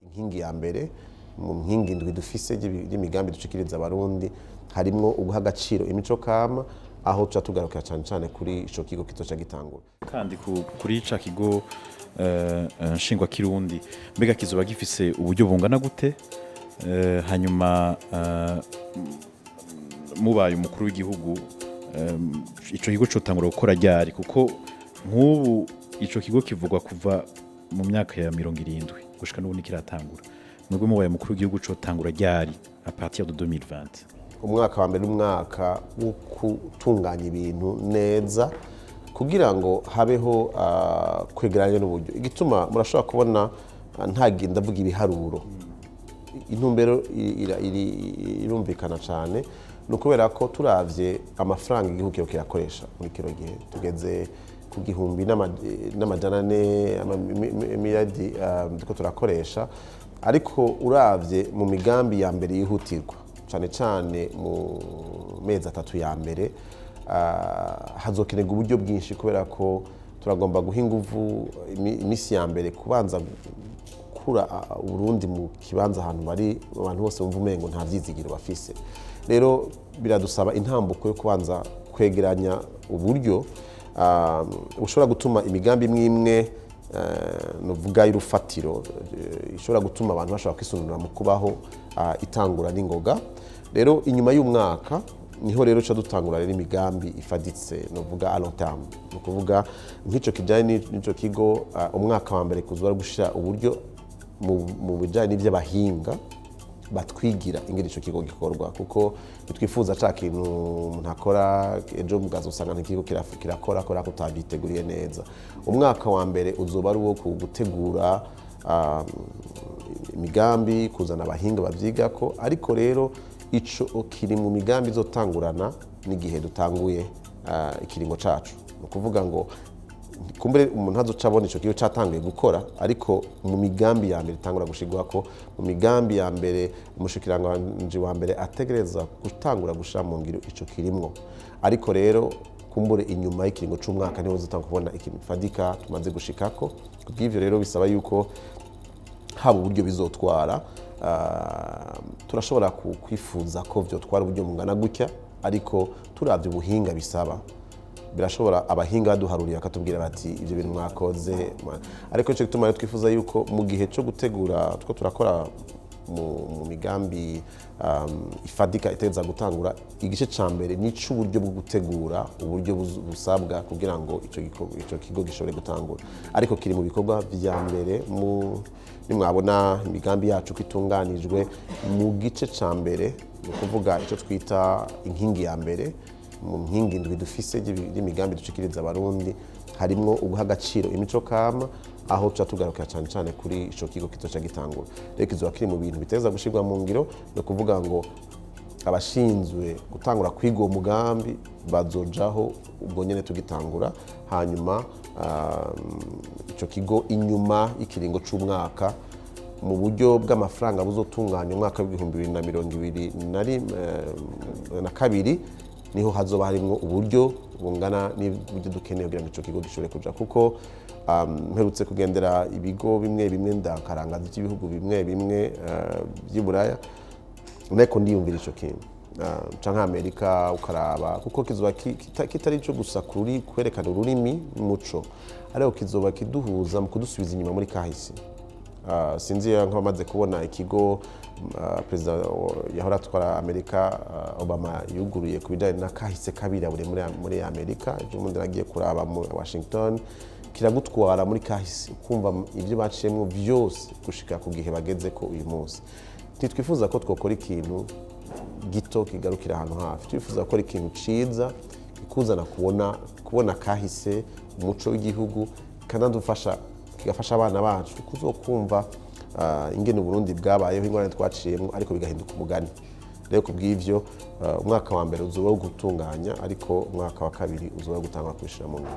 inkingi ya mbere mu nkingi ndwi dufise y'imigambi dushikiriza abarundi harimwo uguha agaciro imico kama aho tuca tugarukira cyane kuri ico kigo kitoca gitangura kandi kuri ca kigo nshingwa kirundi mbega kizoba gifise uburyo bungana gute hanyuma mubaye umukuru w'igihugu ico kigo cotangura gukora ryari kuko nk'ubu ico kigo kivugwa kuva mu myaka ya 70 gushika n'ubu nikiratangura nubwo mubaye umukuru w'igihugu cotangura ryari à partir de 2020 umwaka wa mbere umwaka wo gutunganya ibintu neza kugira ngo habeho kwegeranya n'uburyo igituma murashobora kubona ntagenda avuga ibiharuro intumbero irumvikana cyane nukubera ko turavye amafaranga igihugu cyo kirakoresha muri kiro gihe tugeze ku gihumbi n'amajana ane miliyari duko turakoresha ariko uravye mu migambi ya mbere yihutirwa cyane mu mezi 3 ya mbere hazokenerwa uburyo bwinshi kubera ko turagomba guha inguvu imisi ya mbere kubanza kura Burundi mu kibanza ahantu bari abantu bose bumva umengo nta vyizigiro bafise rero biradusaba intambuko yo kubanza kwegeranya uburyo ushobora gutuma imigambi imwe nuvuga y'urufatiro ishobora gutuma abantu bashobora kwisununura mu kubaho itangura n'ingoga rero inyuma y'umwaka niho rero cha dutangura rero imigambi ifaditse novuga a long terme no kuvuga nk'ico kijanye n'ico kigo umwaka wa mbere kuzwa gushira uburyo mu bijanye n'ivy'abahinga batwigira ingene ico kigo gikorwa kuko bitwifuza ca kintu umuntu akora ejo mugazo usanga n'ikigo kirakora kutabiteguriye neza umwaka wa mbere uzoba ari uwo gutegura imigambi kuzana abahinga bavyigako ariko rero ico kiri mu migambi izotangurana n'igihe dutanguye ikiringo cacu no kuvuga ngo kumbere umuntu azoca abona ico kigo catanguye gukora ariko mu migambi ya mbere tangura gushigwa ko mu migambi ya mbere umushikiranganje wa mbere ategereza gutangura gushira mu ngiro ico kirimwo ariko rero kumbure inyuma y'ikiringo c'umwaka niho uzotanga kubona ikintu fadika tumaze gushikako kubw'ivyo rero bisaba yuko haba uburyo bizotwara turashobora kwifuza ko vyotwara uburyo mungana gutya ariko turavye ubuhinga bisaba birashobora abahinga baduharuriye akatubwira bati ivyo bintu mwakoze ariko cyo gituma twifuza yuko mu gihe cyo gutegura two turakora mu migambi ifadika iteza gutangura igice ca mbere nico uburyo bwo gutegura uburyo busabwa kugira ngo ico kigo gishobore gutangura ariko kiri mu bikorwa vya mbere nimwabona imigambi yacu kwitunganijwe mu gice ca mbere no kuvuga ico twita inkingi ya mbere mu nkingi ndwi dufise y'imigambi dushikiriza abarundi harimwo uguha agaciro imico kama aho tuca tugarukira cyane kuri ico kigo kitoca gitangura rero kizoba kiri mu bintu biteza gushirwa mu ngiro no kuvuga ngo abashinzwe gutangura kwiga uwo mugambi bazojaho ubwo nyene tugitangura hanyuma ico kigo inyuma ikiringo c'umwaka mu buryo bw'amafaranga buzotunganya umwaka w'ibihumbi 2022 niho hazoba harimwo uburyo bungana n'uburyo dukeneye kugira ngo ico kigo gishobore kuja kuko mperutse kugendera ibigo bimwe ndakaranga by'ibihugu bimwe by'Iburaya neko ndiyumvira ico kintu canke Amerika ukaraba kuko kizoba kitari ico gusa kuri kwerekana ururimi n'umuco ariko kizoba kiduhuza mu kudusubiza inyuma muri kahise sinzi nk'abamaze kubona ikigo president yahora atwara Amerika Obama yuguruye kubijanye na kahise kabirabure muri Amerika ejo mundi nagiye kuraba mu Washington kiragutwara muri kahise kumva ivyo baciyemwo vyose gushika ku gihe bageze ko uyu munsi titwifuza ko twokora ikintu gito kigarukira ahantu hafi twifuza ko ikintu ciza kikuzana kubona kahise umuco w'igihugu kanadufasha kigafasha abana bacu kuzokumva ingene Burundi bwabayeho ingorane twaciyemo ariko bigahinduka umugani rero kubw'ivyo umwaka wa mbere uzoba gutunganya ariko umwaka wa kabiri uzoba gutangura kwishira mu ngiro